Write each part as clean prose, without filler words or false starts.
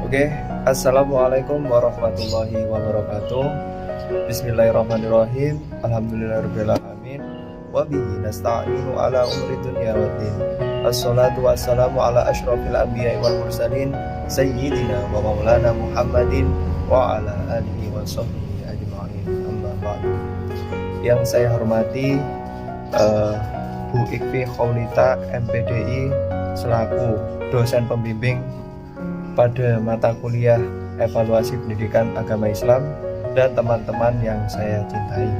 Oke, Assalamualaikum warahmatullahi wabarakatuh. Bismillahirrahmanirrahim. Alhamdulillahirrahmanirrahim. Wabihi nasta'inu ala umri dunya waddin. Assalatu wassalamu ala ashrafil anbiya'i wal mursalin Sayyidina wa maulana Muhammadin wa ala alihi wa sahbihi ajma'in. Amma ba'du. Yang saya hormati Bu Ikfi Khaulita MPDI selaku dosen pembimbing pada mata kuliah evaluasi pendidikan agama Islam dan teman-teman yang saya cintai.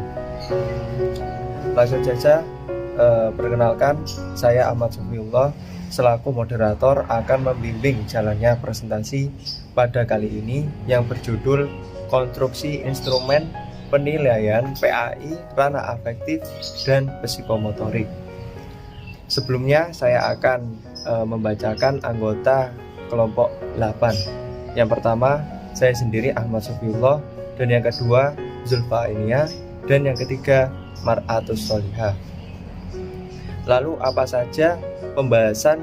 Langsung saja, perkenalkan, saya Ahmad Sufiullah selaku moderator akan membimbing jalannya presentasi pada kali ini yang berjudul Konstruksi Instrumen Penilaian PAI Ranah Afektif dan Psikomotorik. Sebelumnya saya akan membacakan anggota kelompok 8. Yang pertama, saya sendiri Ahmad Sufiullah, dan yang kedua Zulfa Ainia, dan yang ketiga Mar'atus Solihah. Lalu apa saja pembahasan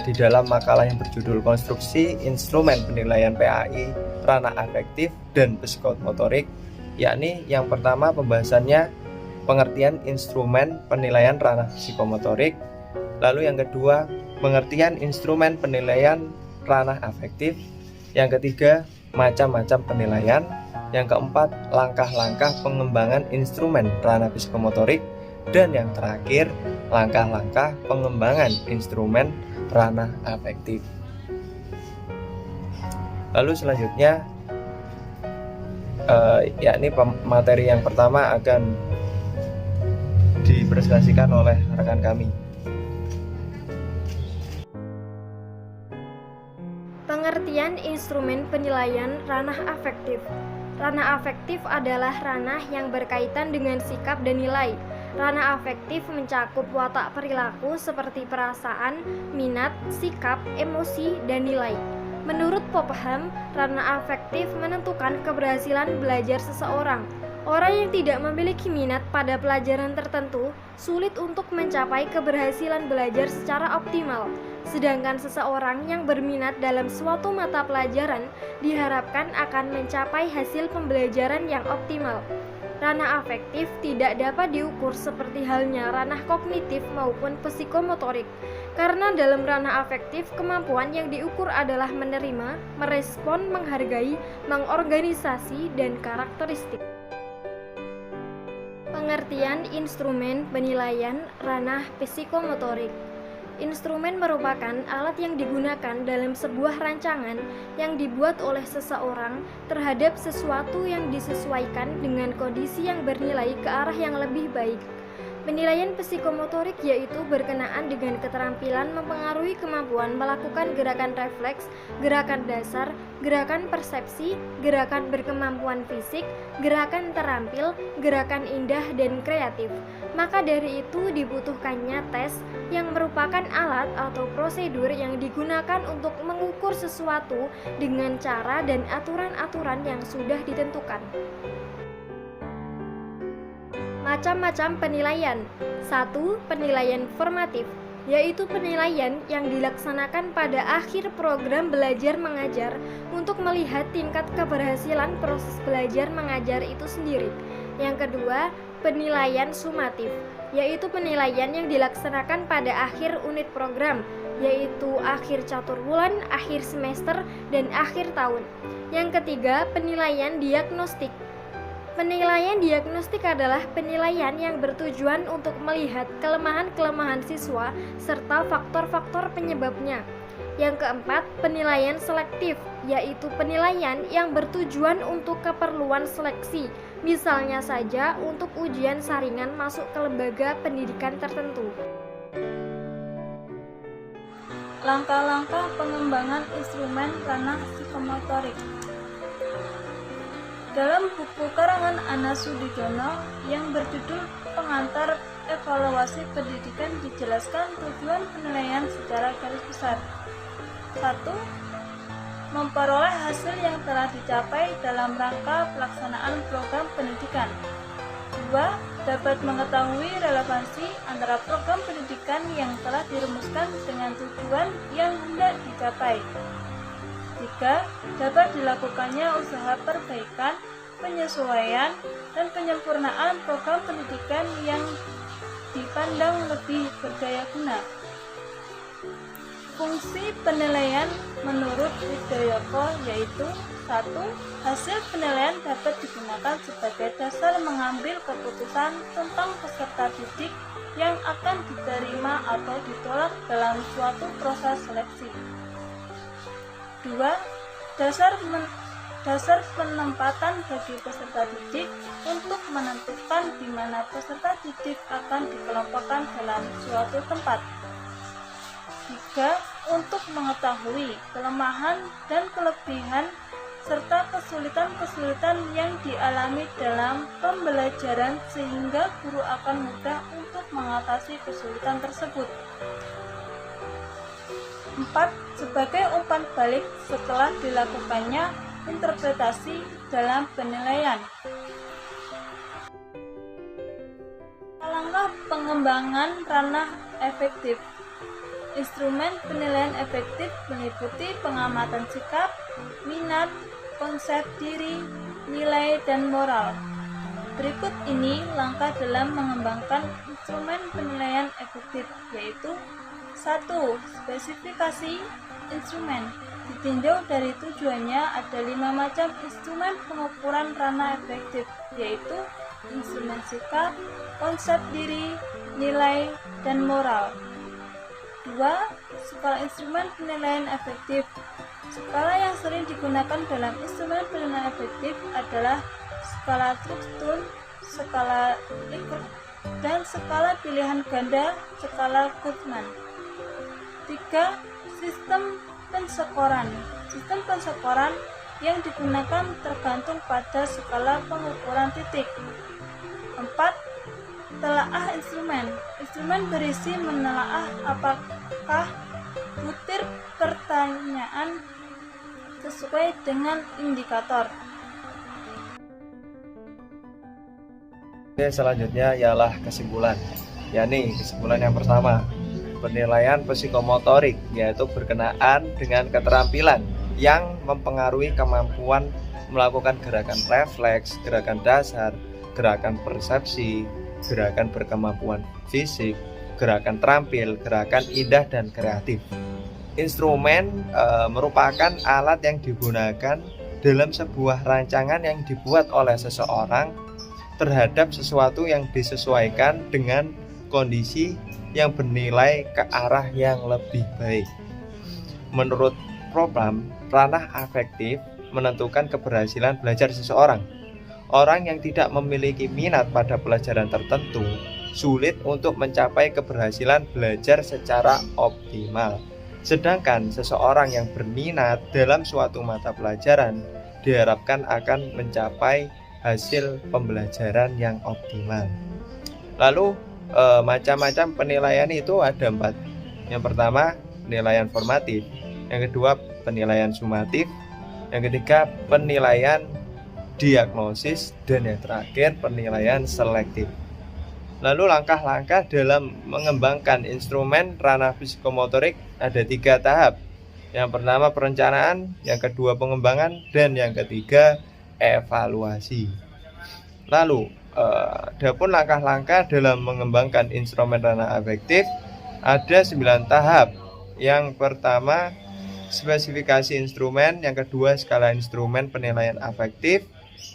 di dalam makalah yang berjudul Konstruksi Instrumen Penilaian PAI Ranah Afektif dan Psikomotorik, yakni yang pertama pembahasannya pengertian instrumen penilaian ranah psikomotorik, lalu yang kedua pengertian instrumen penilaian ranah afektif, yang ketiga macam-macam penilaian, yang keempat langkah-langkah pengembangan instrumen ranah psikomotorik, dan yang terakhir langkah-langkah pengembangan instrumen ranah afektif. Lalu selanjutnya yakni materi yang pertama akan dipresentasikan oleh rekan kami. Pengertian instrumen penilaian ranah afektif. Ranah afektif adalah ranah yang berkaitan dengan sikap dan nilai. Ranah afektif mencakup watak perilaku seperti perasaan, minat, sikap, emosi, dan nilai. Menurut Popham, ranah afektif menentukan keberhasilan belajar seseorang. Orang yang tidak memiliki minat pada pelajaran tertentu sulit untuk mencapai keberhasilan belajar secara optimal. Sedangkan seseorang yang berminat dalam suatu mata pelajaran diharapkan akan mencapai hasil pembelajaran yang optimal. Ranah afektif tidak dapat diukur seperti halnya ranah kognitif maupun psikomotorik, karena dalam ranah afektif kemampuan yang diukur adalah menerima, merespon, menghargai, mengorganisasi, dan karakteristik. Pengertian instrumen penilaian ranah psikomotorik. Instrumen merupakan alat yang digunakan dalam sebuah rancangan yang dibuat oleh seseorang terhadap sesuatu yang disesuaikan dengan kondisi yang bernilai ke arah yang lebih baik. Penilaian psikomotorik yaitu berkenaan dengan keterampilan mempengaruhi kemampuan melakukan gerakan refleks, gerakan dasar, gerakan persepsi, gerakan berkemampuan fisik, gerakan terampil, gerakan indah, dan kreatif. Maka dari itu dibutuhkannya tes yang merupakan alat atau prosedur yang digunakan untuk mengukur sesuatu dengan cara dan aturan-aturan yang sudah ditentukan. Macam-macam penilaian. 1. Penilaian formatif, yaitu penilaian yang dilaksanakan pada akhir program belajar mengajar untuk melihat tingkat keberhasilan proses belajar mengajar itu sendiri. Yang kedua, penilaian sumatif, yaitu penilaian yang dilaksanakan pada akhir unit program, yaitu akhir catur bulan, akhir semester, dan akhir tahun. Yang ketiga, penilaian diagnostik. Penilaian diagnostik adalah penilaian yang bertujuan untuk melihat kelemahan-kelemahan siswa serta faktor-faktor penyebabnya. Yang keempat, penilaian selektif, yaitu penilaian yang bertujuan untuk keperluan seleksi, misalnya saja untuk ujian saringan masuk ke lembaga pendidikan tertentu. Langkah-langkah pengembangan instrumen ranah psikomotorik. Dalam buku karangan Ana Sudijono yang berjudul Pengantar Evaluasi Pendidikan dijelaskan tujuan penilaian secara garis besar. 1. Memperoleh hasil yang telah dicapai dalam rangka pelaksanaan program pendidikan. 2. Dapat mengetahui relevansi antara program pendidikan yang telah dirumuskan dengan tujuan yang hendak dicapai. Ketiga, dapat dilakukannya usaha perbaikan, penyesuaian, dan penyempurnaan program pendidikan yang dipandang lebih berdaya guna. Fungsi penilaian menurut Widoyoko yaitu 1. Hasil penilaian dapat digunakan sebagai dasar mengambil keputusan tentang peserta didik yang akan diterima atau ditolak dalam suatu proses seleksi. 2. Dasar penempatan bagi peserta didik untuk menentukan di mana peserta didik akan dikelompokkan dalam suatu tempat. 3. Untuk mengetahui kelemahan dan kelebihan serta kesulitan-kesulitan yang dialami dalam pembelajaran sehingga guru akan mudah untuk mengatasi kesulitan tersebut. 4. Sebagai umpan balik setelah dilakukannya interpretasi dalam penilaian. Langkah pengembangan ranah efektif. Instrumen penilaian efektif meliputi pengamatan sikap, minat, konsep diri, nilai, dan moral. Berikut ini langkah dalam mengembangkan instrumen penilaian efektif, yaitu 1. Spesifikasi instrumen. Ditinjau dari tujuannya, ada 5 macam instrumen pengukuran ranah efektif, yaitu instrumen sikap, konsep diri, nilai, dan moral. 2. Skala instrumen penilaian efektif. Skala yang sering digunakan dalam instrumen penilaian efektif adalah skala Truxtun, skala Likert, dan skala pilihan ganda, skala Kuhlmann. 3. Sistem penskoran. Sistem penskoran yang digunakan tergantung pada skala pengukuran titik. 4. Telaah instrumen. Instrumen berisi menelaah apakah butir pertanyaan sesuai dengan indikator. Oke, selanjutnya ialah kesimpulan. Yakni kesimpulan yang pertama, penilaian psikomotorik yaitu berkenaan dengan keterampilan yang mempengaruhi kemampuan melakukan gerakan refleks, gerakan dasar, gerakan persepsi, gerakan berkemampuan fisik, gerakan terampil, gerakan indah, dan kreatif. Instrumen merupakan alat yang digunakan dalam sebuah rancangan yang dibuat oleh seseorang terhadap sesuatu yang disesuaikan dengan kondisi yang bernilai ke arah yang lebih baik. Menurut program, ranah afektif menentukan keberhasilan belajar seseorang. Orang yang tidak memiliki minat pada pelajaran tertentu sulit untuk mencapai keberhasilan belajar secara optimal. Sedangkan seseorang yang berminat dalam suatu mata pelajaran diharapkan akan mencapai hasil pembelajaran yang optimal. Lalu macam-macam penilaian itu ada 4. Yang pertama, penilaian formatif. Yang kedua, penilaian sumatif. Yang ketiga, penilaian diagnosis, dan yang terakhir penilaian selektif. Lalu langkah-langkah dalam mengembangkan instrumen ranah psikomotorik ada 3 tahap. Yang pertama perencanaan, yang kedua pengembangan, dan yang ketiga evaluasi. Lalu adapun langkah-langkah dalam mengembangkan instrumen ranah afektif ada 9 tahap. Yang pertama spesifikasi instrumen, yang kedua skala instrumen penilaian afektif,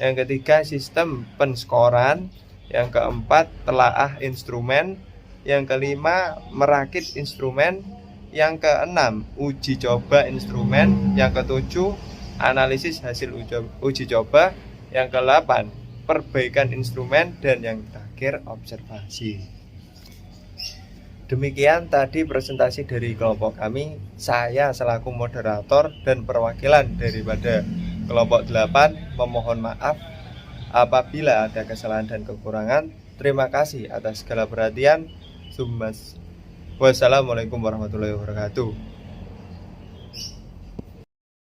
yang ketiga sistem penskoran, yang keempat telaah instrumen, yang kelima merakit instrumen, yang keenam uji coba instrumen, yang ketujuh analisis hasil uji coba, yang ke-8 perbaikan instrumen, dan yang terakhir observasi. Demikian tadi presentasi dari kelompok kami. Saya selaku moderator dan perwakilan daripada kelompok 8 memohon maaf apabila ada kesalahan dan kekurangan. Terima kasih atas segala perhatian. Wassalamualaikum warahmatullahi wabarakatuh.